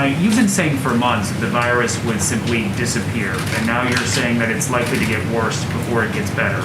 You've been saying for months that the virus would simply disappear, and now you're saying that it's likely to get worse before it gets better.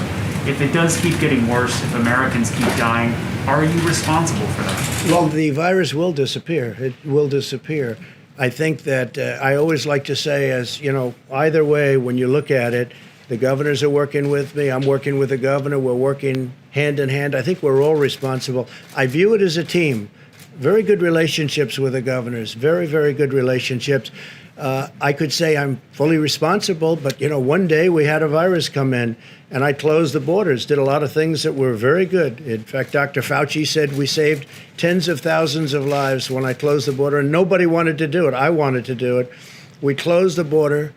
If it does keep getting worse, if Americans keep dying, are you responsible for that? Well, the virus will disappear. It will disappear. I think that I always like to say, as you know, either way, when you look at it, the governors are working with me. I'm working with the governor. We're working hand in hand. I think we're all responsible. I view it as a team. Very good relationships with the governors. Very, very good relationships. I could say I'm fully responsible, but, you know, one day we had a virus come in and I closed the borders, did a lot of things that were very good. In fact, Dr. Fauci said we saved tens of thousands of lives when I closed the border, and nobody wanted to do it. I wanted to do it. We closed the border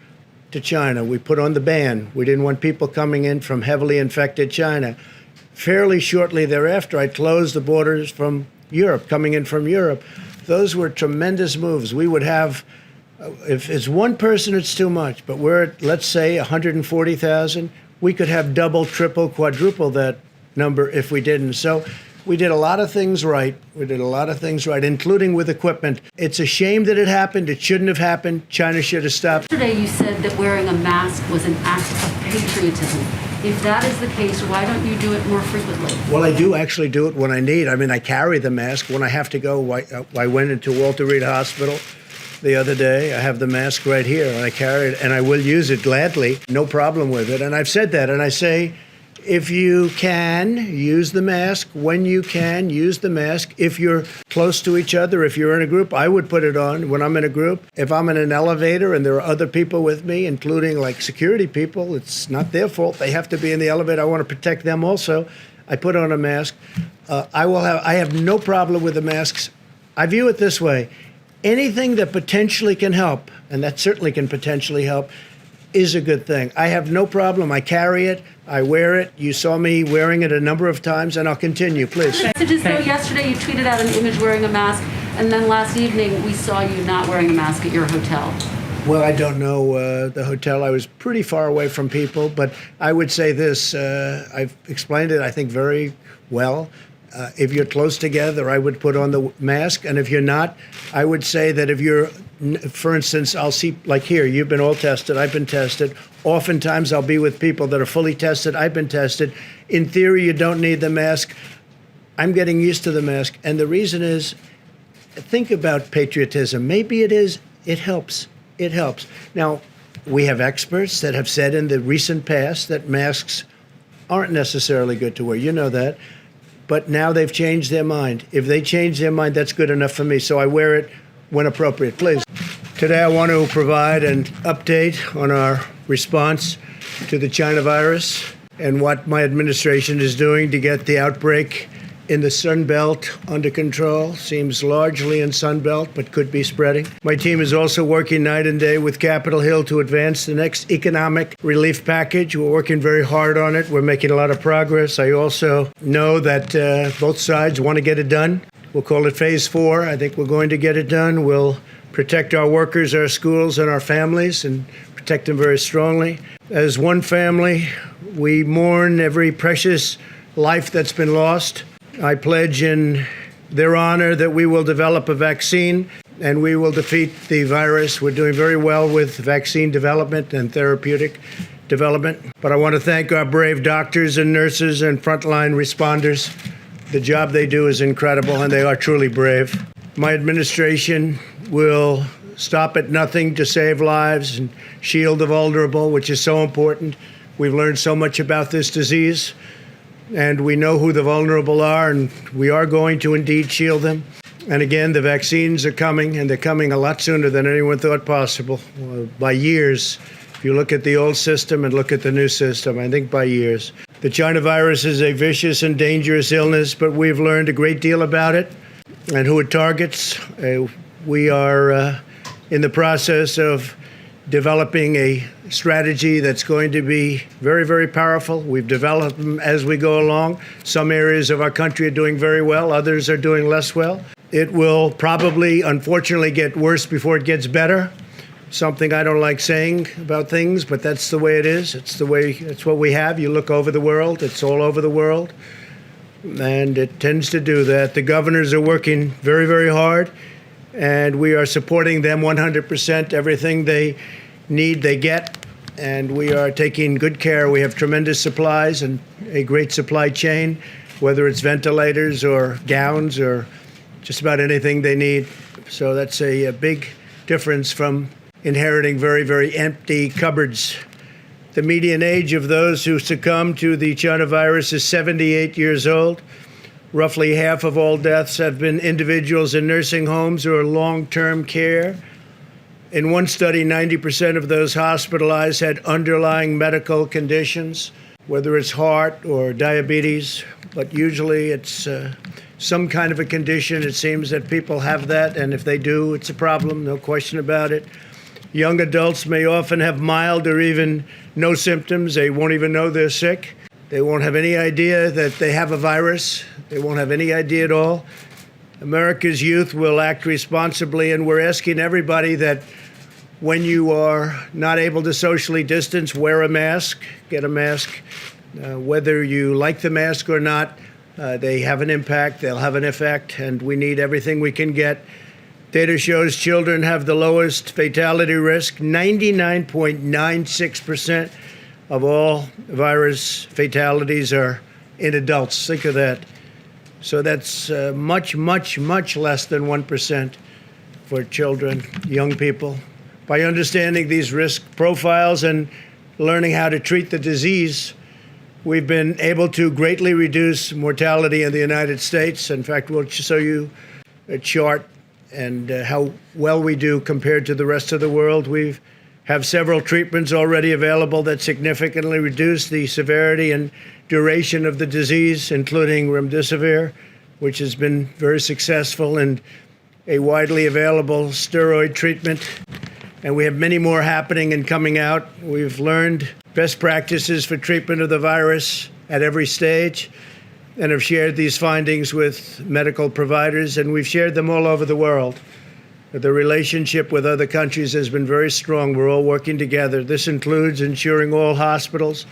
to China. We put on the ban. We didn't want people coming in from heavily infected China. Fairly shortly thereafter, I closed the borders from Europe, coming in from Europe. Those were tremendous moves. We would have, if it's one person, it's too much, but we're at, let's say, 140,000. We could have double, triple, quadruple that number if we didn't. So we did a lot of things right. We did a lot of things right, including with equipment. It's a shame that it happened. It shouldn't have happened. China should have stopped. Yesterday you said that wearing a mask was an act of patriotism. If that is the case, why don't you do it more frequently? Well, I do actually do it when I need. I mean, I carry the mask when I have to go. I went into Walter Reed Hospital the other day. I have the mask right here, and I carry it, and I will use it gladly. No problem with it. And I've said that, and I say, if you can, use the mask. When you can, use the mask. If you're close to each other, if you're in a group, I would put it on when I'm in a group. If I'm in an elevator and there are other people with me, including like security people, it's not their fault. They have to be in the elevator. I want to protect them also. I put on a mask. I have no problem with the masks. I view it this way. Anything that potentially can help, and that certainly can potentially help, is a good thing. I have no problem. I carry it. I wear it. You saw me wearing it a number of times, and I'll continue, please. So just though yesterday you tweeted out an image wearing a mask, and then last evening we saw you not wearing a mask at your hotel. Well, I don't know the hotel. I was pretty far away from people, but I would say this. I've explained it, I think, very well. If you're close together, I would put on the mask. And if you're not, I would say that if you're, for instance, I'll see, like here, you've been all tested, I've been tested. Oftentimes I'll be with people that are fully tested, I've been tested. In theory, you don't need the mask. I'm getting used to the mask. And the reason is, think about patriotism. Maybe it is, it helps. It helps. Now, we have experts that have said in the recent past that masks aren't necessarily good to wear. You know that. But now they've changed their mind. If they change their mind, that's good enough for me. So I wear it when appropriate, please. Today I want to provide an update on our response to the China virus and what my administration is doing to get the outbreak in the Sun Belt under control. Seems largely in Sun Belt, but could be spreading. My team is also working night and day with Capitol Hill to advance the next economic relief package. We're working very hard on it. We're making a lot of progress. I also know that both sides want to get it done. We'll call it phase 4. I think we're going to get it done. We'll protect our workers, our schools, and our families, and protect them very strongly. As one family, we mourn every precious life that's been lost. I pledge in their honor that we will develop a vaccine and we will defeat the virus. We're doing very well with vaccine development and therapeutic development. But I want to thank our brave doctors and nurses and frontline responders. The job they do is incredible, and they are truly brave. My administration will stop at nothing to save lives and shield the vulnerable, which is so important. We've learned so much about this disease, and we know who the vulnerable are, and we are going to indeed shield them. And again, the vaccines are coming, and they're coming a lot sooner than anyone thought possible, by years. If you look at the old system and look at the new system, I think by years. The China virus is a vicious and dangerous illness, but we've learned a great deal about it and who it targets. We are in the process of developing a strategy that's going to be very, very powerful. We've developed them as we go along. Some areas of our country are doing very well. Others are doing less well. It will probably, unfortunately, get worse before it gets better. Something I don't like saying about things, but that's the way it is. It's what we have. You look over the world, it's all over the world, and it tends to do that. The governors are working very, very hard. and we are supporting them 100%. Everything they need, they get, and we are taking good care. We have tremendous supplies and a great supply chain, whether it's ventilators or gowns or just about anything they need. So that's a big difference from inheriting very, very empty cupboards. The median age of those who succumb to the China virus is 78 years old. Roughly half of all deaths have been individuals in nursing homes or long-term care. In one study, 90% of those hospitalized had underlying medical conditions, whether it's heart or diabetes, but usually it's some kind of a condition. It seems that people have that, and if they do, it's a problem, no question about it. Young adults may often have mild or even no symptoms. They won't even know they're sick. They won't have any idea that they have a virus. They won't have any idea at all. America's youth will act responsibly, and we're asking everybody that when you are not able to socially distance, wear a mask, get a mask. Whether you like the mask or not, they have an impact, they'll have an effect, and we need everything we can get. Data shows children have the lowest fatality risk. 99.96% of all virus fatalities are in adults. Think of that. So that's much, much, much less than 1% for children, young people. By understanding these risk profiles and learning how to treat the disease, we've been able to greatly reduce mortality in the United States. In fact, we'll show you a chart and how well we do compared to the rest of the world. We have several treatments already available that significantly reduce the severity and duration of the disease, including remdesivir, which has been very successful, and a widely available steroid treatment. And we have many more happening and coming out. We've learned best practices for treatment of the virus at every stage and have shared these findings with medical providers, and we've shared them all over the world. The relationship with other countries has been very strong. We're all working together. This includes ensuring all hospitals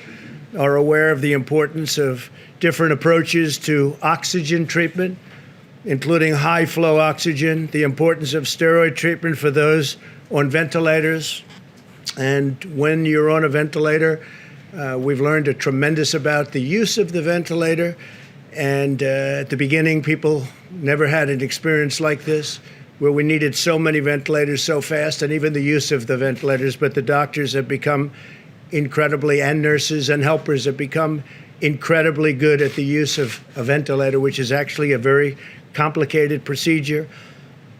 are aware of the importance of different approaches to oxygen treatment, including high-flow oxygen, the importance of steroid treatment for those on ventilators. And when you're on a ventilator, we've learned a tremendous about the use of the ventilator. And at the beginning, people never had an experience like this, where we needed so many ventilators so fast, and even the use of the ventilators. But the doctors have become incredibly, and nurses and helpers have become incredibly good at the use of a ventilator, which is actually a very complicated procedure.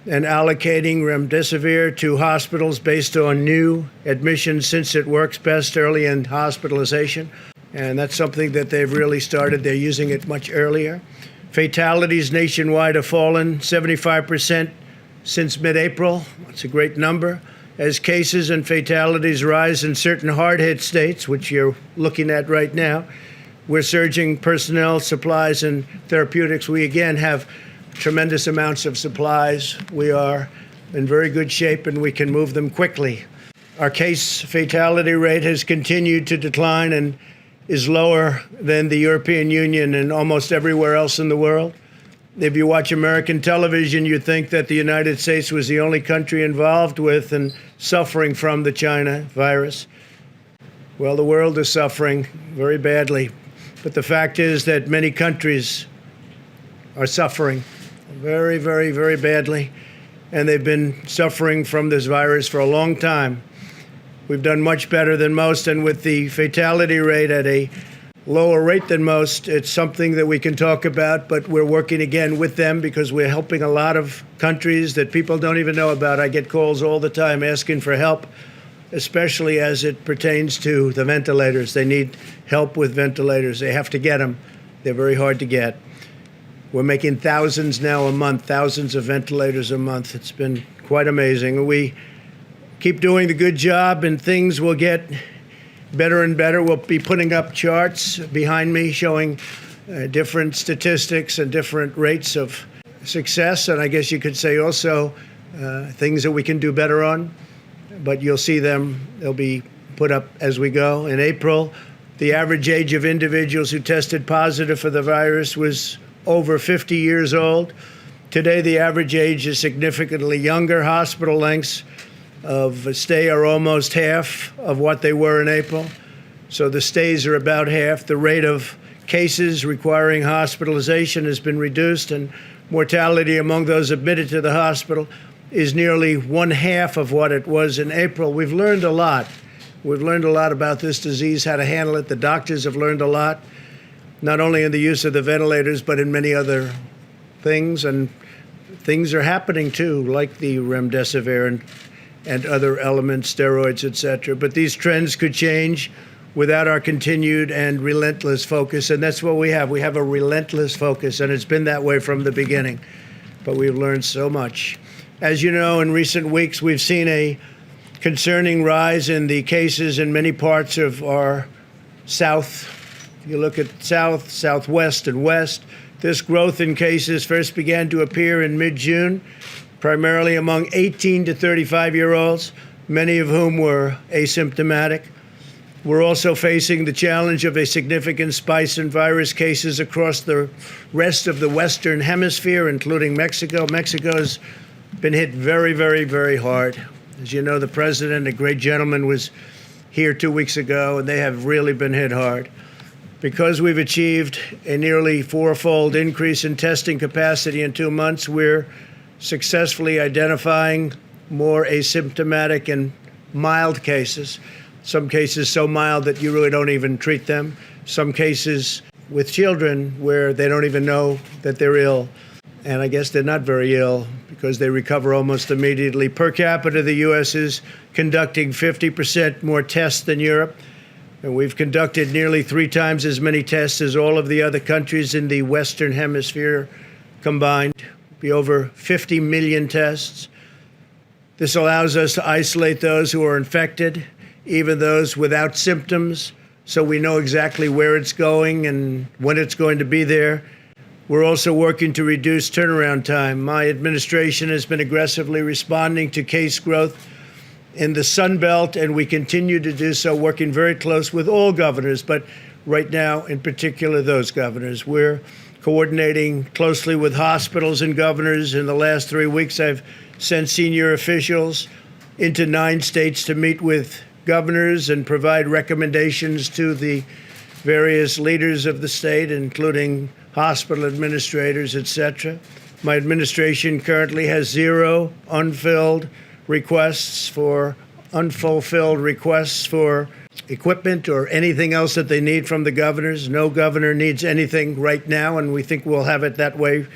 And allocating remdesivir to hospitals based on new admissions, since it works best early in hospitalization. And that's something that they've really started. They're using it much earlier. Fatalities nationwide have fallen 75% since mid-April. That's a great number. As cases and fatalities rise in certain hard-hit states, which you're looking at right now, we're surging personnel, supplies, and therapeutics. We again have tremendous amounts of supplies. We are in very good shape, and we can move them quickly. Our case fatality rate has continued to decline and is lower than the European Union and almost everywhere else in the world. If you watch American television, you think that the United States was the only country involved with and suffering from the China virus. Well, the world is suffering very badly. But the fact is that many countries are suffering very, very, very badly. And they've been suffering from this virus for a long time. We've done much better than most, and with the fatality rate at a lower rate than most, it's something that we can talk about, but we're working again with them because we're helping a lot of countries that people don't even know about. I get calls all the time asking for help, especially as it pertains to the ventilators. They need help with ventilators. They have to get them. They're very hard to get. We're making thousands now a month, thousands of ventilators a month. It's been quite amazing. We keep doing the good job, and things will get better and better. We'll be putting up charts behind me showing different statistics and different rates of success, and I guess you could say also things that we can do better on. But you'll see them. They'll be put up as we go. In April, the average age of individuals who tested positive for the virus was over 50 years old. Today, the average age is significantly younger. Hospital lengths of stay are almost half of what they were in April. So the stays are about half. The rate of cases requiring hospitalization has been reduced, and mortality among those admitted to the hospital is nearly one half of what it was in April. We've learned a lot. We've learned a lot about this disease, how to handle it. The doctors have learned a lot, not only in the use of the ventilators, but in many other things. And things are happening too, like the remdesivir and other elements, steroids, etc. But these trends could change without our continued and relentless focus. And that's what we have. We have a relentless focus, and it's been that way from the beginning. But we've learned so much. As you know, in recent weeks, we've seen a concerning rise in the cases in many parts of our South. If you look at South, Southwest, and West, this growth in cases first began to appear in mid-June, primarily among 18 to 35-year-olds, many of whom were asymptomatic. We're also facing the challenge of a significant spike in virus cases across the rest of the Western Hemisphere, including Mexico. Mexico's been hit very, very, very hard. As you know, the president, a great gentleman, was here 2 weeks ago, and they have really been hit hard. Because we've achieved a nearly fourfold increase in testing capacity in 2 months, we're successfully identifying more asymptomatic and mild cases. Some cases so mild that you really don't even treat them. Some cases with children where they don't even know that they're ill. And I guess they're not very ill because they recover almost immediately. Per capita, the U.S. is conducting 50% more tests than Europe. And we've conducted nearly 3 times as many tests as all of the other countries in the Western Hemisphere combined. Be over 50 million tests. This allows us to isolate those who are infected, even those without symptoms, so we know exactly where it's going and when it's going to be there. We're also working to reduce turnaround time. My administration has been aggressively responding to case growth in the Sun Belt, and we continue to do so, working very close with all governors, but right now, in particular, those governors. We're coordinating closely with hospitals and governors. In the last 3 weeks, I've sent senior officials into 9 states to meet with governors and provide recommendations to the various leaders of the state, including hospital administrators, etc. My administration currently has 0 unfulfilled requests for equipment or anything else that they need from the governors. No governor needs anything right now, and we think we'll have it that way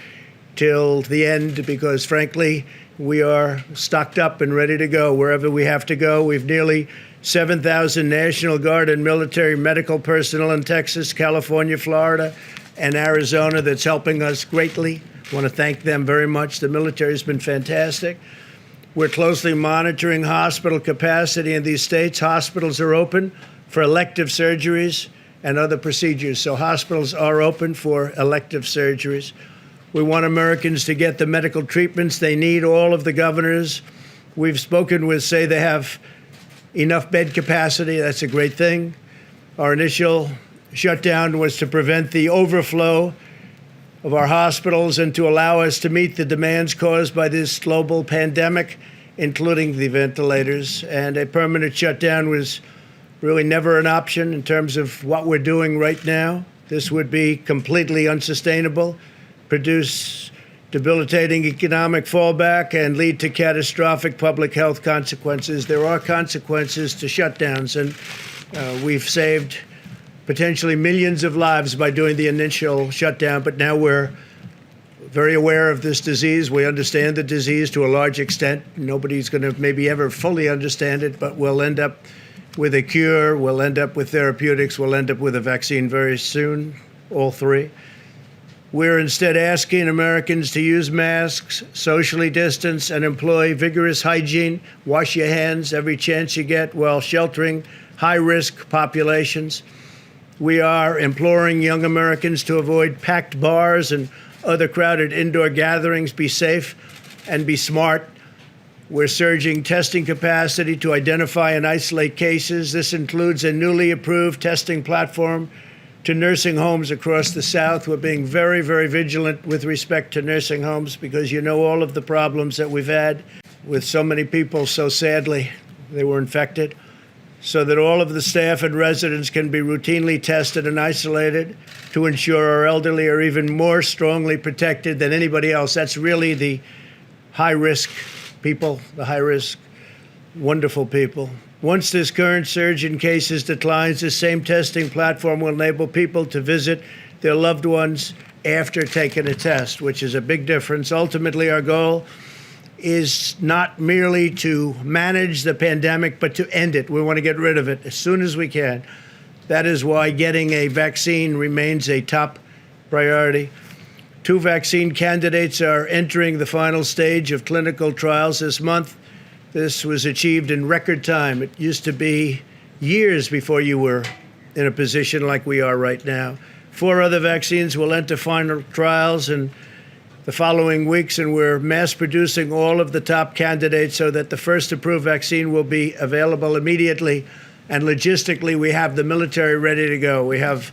till the end because, frankly, we are stocked up and ready to go wherever we have to go. We've nearly 7,000 National Guard and military medical personnel in Texas, California, Florida, and Arizona that's helping us greatly. I want to thank them very much. The military has been fantastic. We're closely monitoring hospital capacity in these states. Hospitals are open for elective surgeries and other procedures. So hospitals are open for elective surgeries. We want Americans to get the medical treatments they need. All of the governors we've spoken with say they have enough bed capacity. That's a great thing. Our initial shutdown was to prevent the overflow of our hospitals and to allow us to meet the demands caused by this global pandemic, including the ventilators. And a permanent shutdown was really never an option in terms of what we're doing right now. This would be completely unsustainable, produce debilitating economic fallback, and lead to catastrophic public health consequences. There are consequences to shutdowns, and we've saved potentially millions of lives by doing the initial shutdown, but now we're very aware of this disease. We understand the disease to a large extent. Nobody's going to maybe ever fully understand it, but we'll end up with a cure, we'll end up with therapeutics, we'll end up with a vaccine very soon, all 3. We're instead asking Americans to use masks, socially distance, and employ vigorous hygiene. Wash your hands every chance you get while sheltering high-risk populations. We are imploring young Americans to avoid packed bars and other crowded indoor gatherings. Be safe and be smart. We're surging testing capacity to identify and isolate cases. This includes a newly approved testing platform to nursing homes across the South. We're being very, very vigilant with respect to nursing homes because you know all of the problems that we've had with so many people, so sadly, they were infected, so that all of the staff and residents can be routinely tested and isolated to ensure our elderly are even more strongly protected than anybody else. That's really the high-risk people, the high-risk, wonderful people. Once this current surge in cases declines, the same testing platform will enable people to visit their loved ones after taking a test, which is a big difference. Ultimately, our goal is not merely to manage the pandemic, but to end it. We want to get rid of it as soon as we can. That is why getting a vaccine remains a top priority. 2 vaccine candidates are entering the final stage of clinical trials this month. This was achieved in record time. It used to be years before you were in a position like we are right now. 4 other vaccines will enter final trials in the following weeks, and we're mass producing all of the top candidates so that the first approved vaccine will be available immediately. And logistically, we have the military ready to go. We have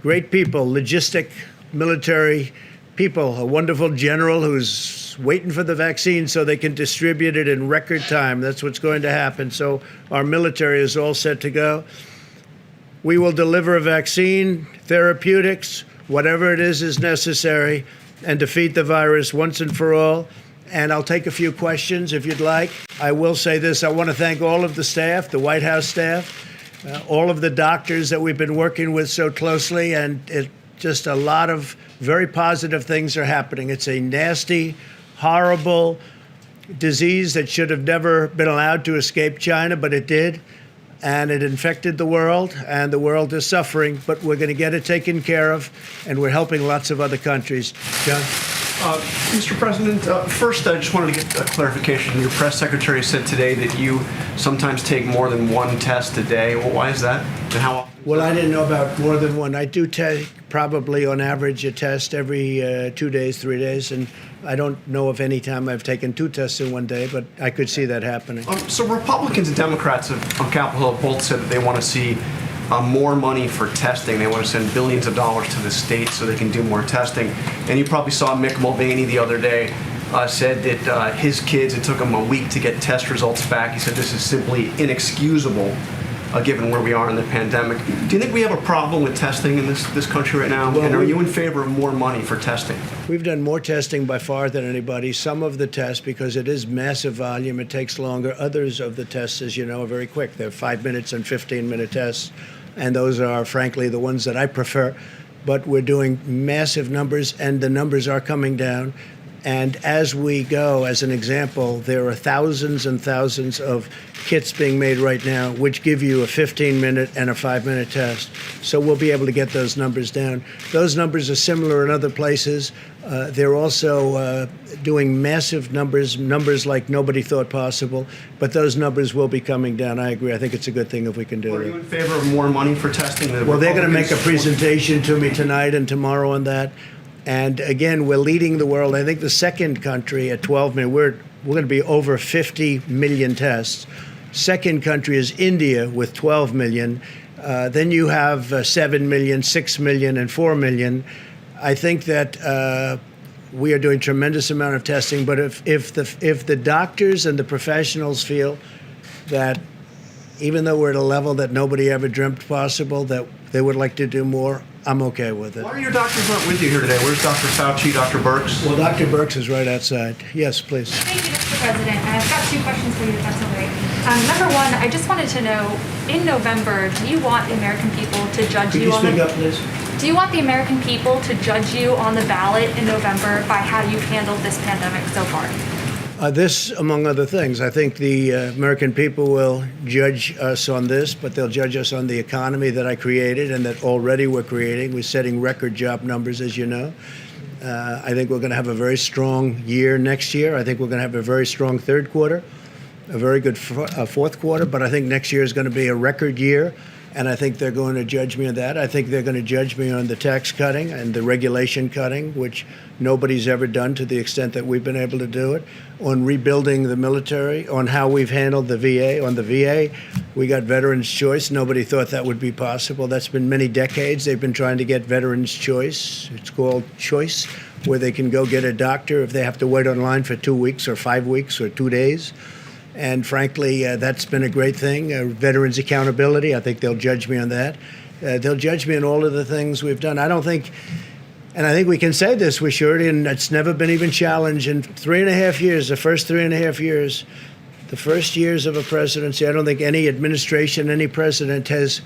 great people, logistic military people, a wonderful general who's waiting for the vaccine so they can distribute it in record time. That's what's going to happen. So our military is all set to go. We will deliver a vaccine, therapeutics, whatever it is necessary, and defeat the virus once and for all. And I'll take a few questions if you'd like. I will say this. I want to thank all of the staff, the White House staff, all of the doctors that we've been working with so closely, and just a lot of very positive things are happening. It's a nasty, horrible disease that should have never been allowed to escape China, but it did. And it infected the world, and the world is suffering, but we're going to get it taken care of, and we're helping lots of other countries. John? Mr. President, first I just wanted to get a clarification. Your press secretary said today that you sometimes take more than 1 test a day. Well, why is that? And how often? Well, I didn't know about more than 1. I do take probably on average a test every 2 days, 3 days, and I don't know of any time I've taken 2 tests in 1 day, but I could see that happening. So Republicans and Democrats on Capitol Hill both said that they want to see more money for testing. They want to send billions of dollars to the states so they can do more testing. And you probably saw Mick Mulvaney the other day said that his kids, it took him a week to get test results back. He said this is simply inexcusable given where we are in the pandemic. Do you think we have a problem with testing in this country right now? Well, and are you in favor of more money for testing? We've done more testing by far than anybody. Some of the tests, because it is massive volume, it takes longer. Others of the tests, as you know, are very quick. They're 5-minute and 15-minute tests. And those are, frankly, the ones that I prefer. But we're doing massive numbers, and the numbers are coming down. And as we go, as an example, there are thousands and thousands of kits being made right now, which give you a 15-minute and a 5-minute test. So we'll be able to get those numbers down. Those numbers are similar in other places. They're also doing massive numbers like nobody thought possible. But those numbers will be coming down. I agree. I think it's a good thing if we can do it. Are you in favor of more money for testing? Well, they're going to make a presentation to me tonight and tomorrow on that. And again, we're leading the world. I think the second country at 12 million, we're going to be over 50 million tests. Second country is India with 12 million. Then you have 7 million, 6 million, and 4 million. I think that we are doing tremendous amount of testing. But if the doctors and the professionals feel that even though we're at a level that nobody ever dreamt possible, that they would like to do more, I'm okay with it. Why are your doctors not with you here today? Where's Dr. Fauci, Dr. Birx? Well, Dr. Birx is right outside. Yes, please. Thank you, Mr. President. I've got 2 questions for you, if that's okay. Number 1, I just wanted to know, in November, do you want the American people to judge Could you you on speak up, please? Do you want the American people to judge you on the ballot in November by how you've handled this pandemic so far? This, among other things. I think the American people will judge us on this, but they'll judge us on the economy that I created and that already we're creating. We're setting record job numbers, as you know. I think we're going to have a very strong year next year. I think we're going to have a very strong third quarter, a very good fourth quarter, but I think next year is going to be a record year. And I think they're going to judge me on that. I think they're going to judge me on the tax cutting and the regulation cutting, which nobody's ever done to the extent that we've been able to do it, on rebuilding the military, on how we've handled the VA. On the VA, We got Veterans Choice. Nobody thought that would be possible. That's been many decades. They've been trying to get Veterans Choice. It's called Choice, where they can go get a doctor if they have to wait online for 2 weeks or 5 weeks or 2 days. And frankly, that's been a great thing. Veterans accountability, I think they'll judge me on that. They'll judge me on all of the things we've done. I don't think, and I think we can say this with surety, and it's never been even challenged in 3.5 years, the first 3.5 years, the first years of a presidency. I don't think any administration, any president has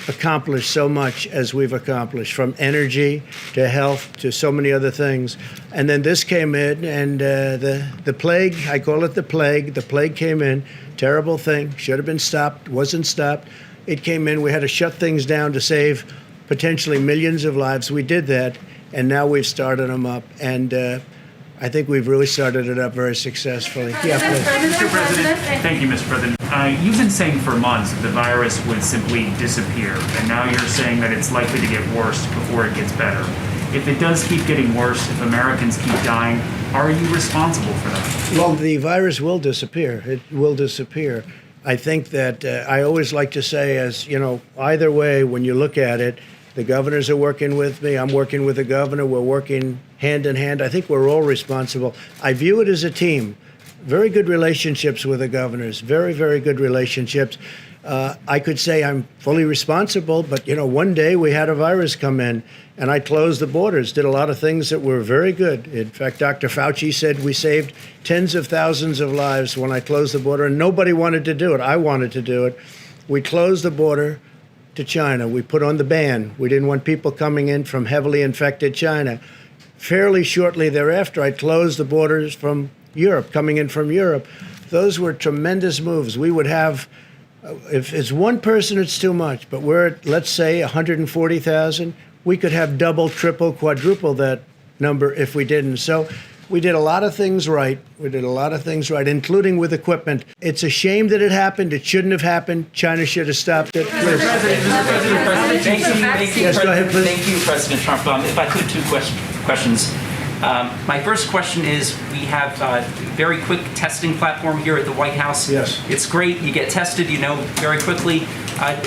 accomplished so much as we've accomplished, from energy to health to so many other things. And then this came in, and the plague, I call it the plague came in, terrible thing, should have been stopped, wasn't stopped. It came in, we had to shut things down to save potentially millions of lives. We did that, and now we've started them up. And I think we've really started it up very successfully. Yeah, please. Mr. President, thank you, Mr. President. You've been saying for months that the virus would simply disappear, and now you're saying that it's likely to get worse before it gets better. If it does keep getting worse, if Americans keep dying, are you responsible for that? Well, the virus will disappear. It will disappear. I think that I always like to say, as you know, either way, when you look at it, the governors are working with me. I'm working with the governor. We're working hand in hand. I think we're all responsible. I view it as a team. Very good relationships with the governors. Very, very good relationships. I could say I'm fully responsible, but you know, one day we had a virus come in, and I closed the borders, did a lot of things that were very good. In fact, Dr. Fauci said we saved tens of thousands of lives when I closed the border, and nobody wanted to do it. I wanted to do it. We closed the border to China. We put on the ban. We didn't want people coming in from heavily infected China. Fairly shortly thereafter, I closed the borders from Europe, coming in from Europe. Those were tremendous moves. We would have, if it's one person, it's too much, but we're at, let's say, 140,000. We could have double, triple, quadruple that number if we didn't. So we did a lot of things right. We did a lot of things right, including with equipment. It's a shame that it happened. It shouldn't have happened. China should have stopped it. Please. Yes, go ahead, please. Thank you, President Trump. If I could, two questions. My first question is, we have a very quick testing platform here at the White House. Yes. It's great. You get tested, you know, very quickly.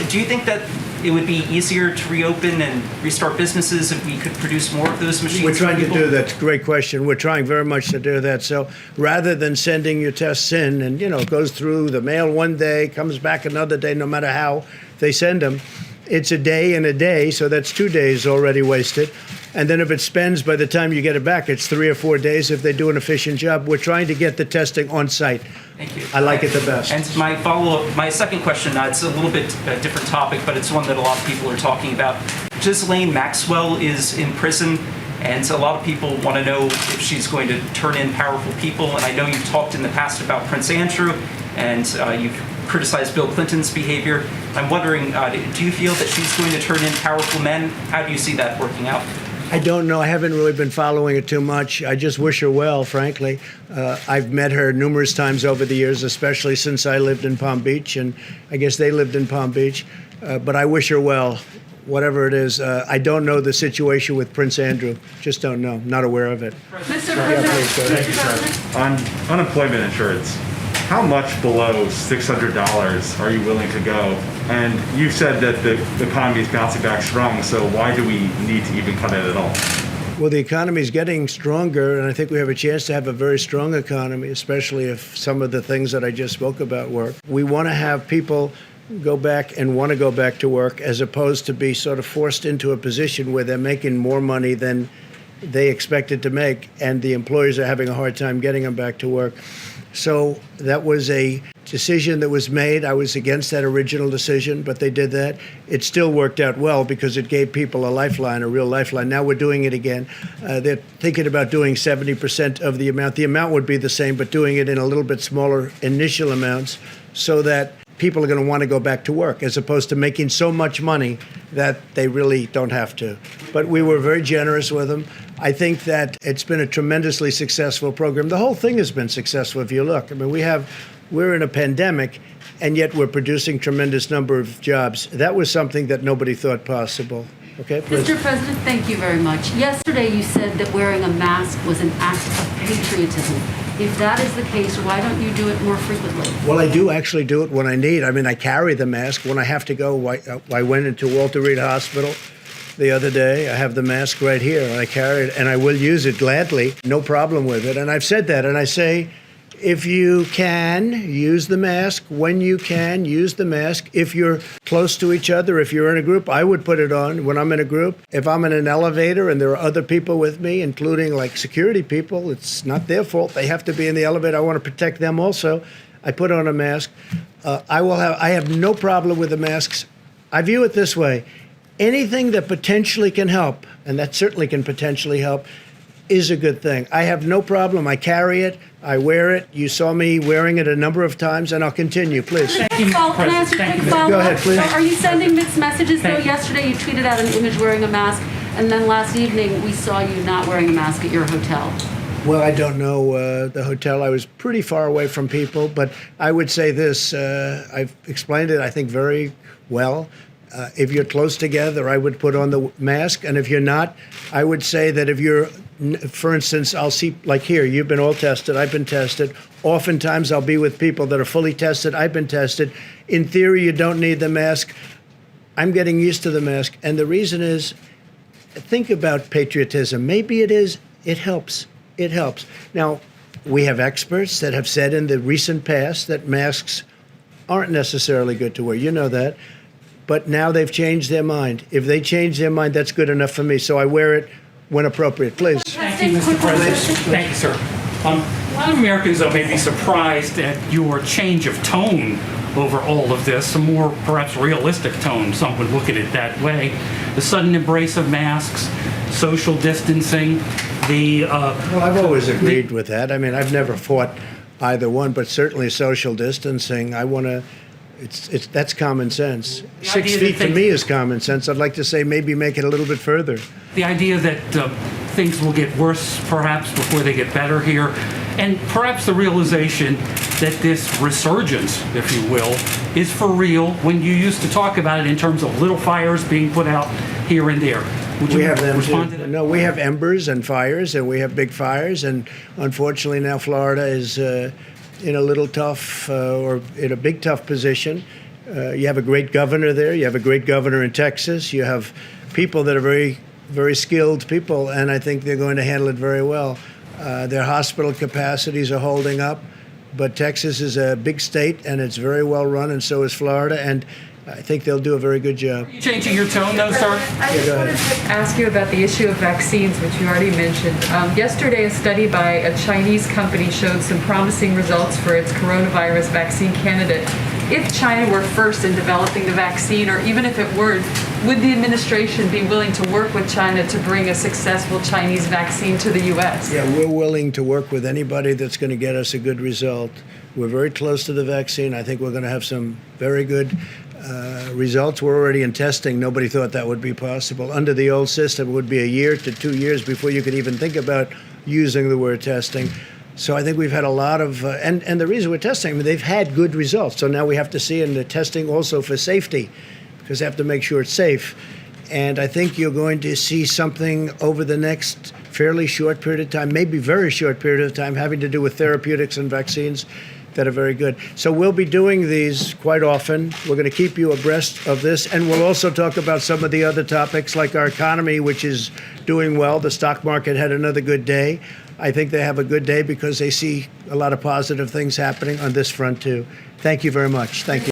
Do you think that it would be easier to reopen and restart businesses if we could produce more of those machines? We're trying for to people? do that. Great question. We're trying very much to do that. So rather than sending your tests in and, you know, it goes through the mail one day, comes back another day, no matter how they send them, it's a day and a day. So that's 2 days already wasted. And then if it spends, by the time you get it back, it's 3 or 4 days if they do an efficient job. We're trying to get the testing on site. Thank you. I like it the best. And my follow-up, my second question, it's a little bit different topic, but it's one that a lot of people are talking about. Ghislaine Maxwell is in prison, and a lot of people want to know if she's going to turn in powerful people. And I know you've talked in the past about Prince Andrew, and you've criticized Bill Clinton's behavior. I'm wondering, do you feel that she's going to turn in powerful men? How do you see that working out? I don't know. I haven't really been following it too much. I just wish her well, frankly. I've met her numerous times over the years, especially since I lived in Palm Beach, and I guess they lived in Palm Beach. But I wish her well, whatever it is. I don't know the situation with Prince Andrew. Just don't know. Not aware of it. Mr. President. Thank you, sir. On unemployment insurance, how much below $600 are you willing to go? And you said that the economy is bouncing back strong, so why do we need to even cut it at all? Well, the economy is getting stronger, and I think we have a chance to have a very strong economy, especially if some of the things that I just spoke about work. We want to have people go back and want to go back to work, as opposed to be sort of forced into a position where they're making more money than they expected to make, and the employers are having a hard time getting them back to work. So that was a decision that was made. I was against that original decision, but they did that. It still worked out well because it gave people a lifeline, a real lifeline. Now we're doing it again. They're thinking about doing 70% of the amount. The amount would be the same, but doing it in a little bit smaller initial amounts so that people are going to want to go back to work, as opposed to making so much money that they really don't have to. But we were very generous with them. I think that it's been a tremendously successful program. The whole thing has been successful if you look. I mean, we're in a pandemic, and yet we're producing tremendous number of jobs. That was something that nobody thought possible. Okay, please. Mr. President, thank you very much. Yesterday, you said that wearing a mask was an act of patriotism. If that is the case, why don't you do it more frequently? Well, I do actually do it when I need. I mean, I carry the mask when I have to go. I went into Walter Reed Hospital the other day. I have the mask right here, and I carry it, and I will use it gladly. No problem with it. And I've said that, and I say, if you can, use the mask. When you can, use the mask. If you're close to each other, if you're in a group, I would put it on when I'm in a group. If I'm in an elevator and there are other people with me, including like security people, it's not their fault. They have to be in the elevator. I want to protect them also. I put on a mask. I have no problem with the masks. I view it this way. Anything that potentially can help, and that certainly can potentially help, is a good thing. I have no problem. I carry it. I wear it. You saw me wearing it a number of times, and I'll continue. Please. Can I ask you a quick follow-up? Go ahead, please. So are you sending mixed messages, though? Yesterday, you tweeted out an image wearing a mask, and then last evening, we saw you not wearing a mask at your hotel. Well, I don't know the hotel. I was pretty far away from people, but I would say this. I've explained it, I think, very well. If you're close together, I would put on the mask. And if you're not, I would say that if you're, for instance, I'll see, like here, you've been all tested, I've been tested. Oftentimes, I'll be with people that are fully tested, I've been tested. In theory, you don't need the mask. I'm getting used to the mask. And the reason is, think about patriotism. Maybe it is, it helps. It helps. Now, we have experts that have said in the recent past that masks aren't necessarily good to wear. You know that. But now they've changed their mind. If they change their mind, that's good enough for me. So I wear it when appropriate. Please. Thank you, Mr. President. Thank you, sir. A lot of Americans, though, may be surprised at your change of tone over all of this, a more perhaps realistic tone. Some would look at it that way. The sudden embrace of masks, social distancing, Well, I've always agreed with that. I mean, I've never fought either one, but certainly social distancing. I want to. That's common sense. 6 feet to me is common sense. I'd like to say maybe make it a little bit further. The idea that things will get worse perhaps before they get better here, and perhaps the realization that this resurgence, if you will, is for real when you used to talk about it in terms of little fires being put out here and there. Would you We have them respond too. to that? No, we have embers and fires, and we have big fires, and unfortunately now Florida is in a little tough or in a big tough position. You have a great governor there. You have a great governor in Texas. You have people that are very, very skilled people, and I think they're going to handle it very well. Their hospital capacities are holding up, but Texas is a big state, and it's very well run, and so is Florida, and I think they'll do a very good job. Are you changing your tone, though, sir? I just wanted to ask you about the issue of vaccines, which you already mentioned. Yesterday, a study by a Chinese company showed some promising results for its coronavirus vaccine candidate. If China were first in developing the vaccine, or even if it weren't, would the administration be willing to work with China to bring a successful Chinese vaccine to the U.S.? Yeah, we're willing to work with anybody that's going to get us a good result. We're very close to the vaccine. I think we're going to have some very good results. We're already in testing. Nobody thought that would be possible. Under the old system, it would be a year to 2 years before you could even think about using the word testing. So I think we've had a lot of, and the reason we're testing, I mean, they've had good results. So now we have to see in the testing also for safety, because they have to make sure it's safe. And I think you're going to see something over the next fairly short period of time, maybe very short period of time, having to do with therapeutics and vaccines that are very good. So we'll be doing these quite often. We're going to keep you abreast of this, and we'll also talk about some of the other topics like our economy, which is doing well. The stock market had another good day. I think they have a good day because they see a lot of positive things happening on this front too. Thank you very much. Thank you.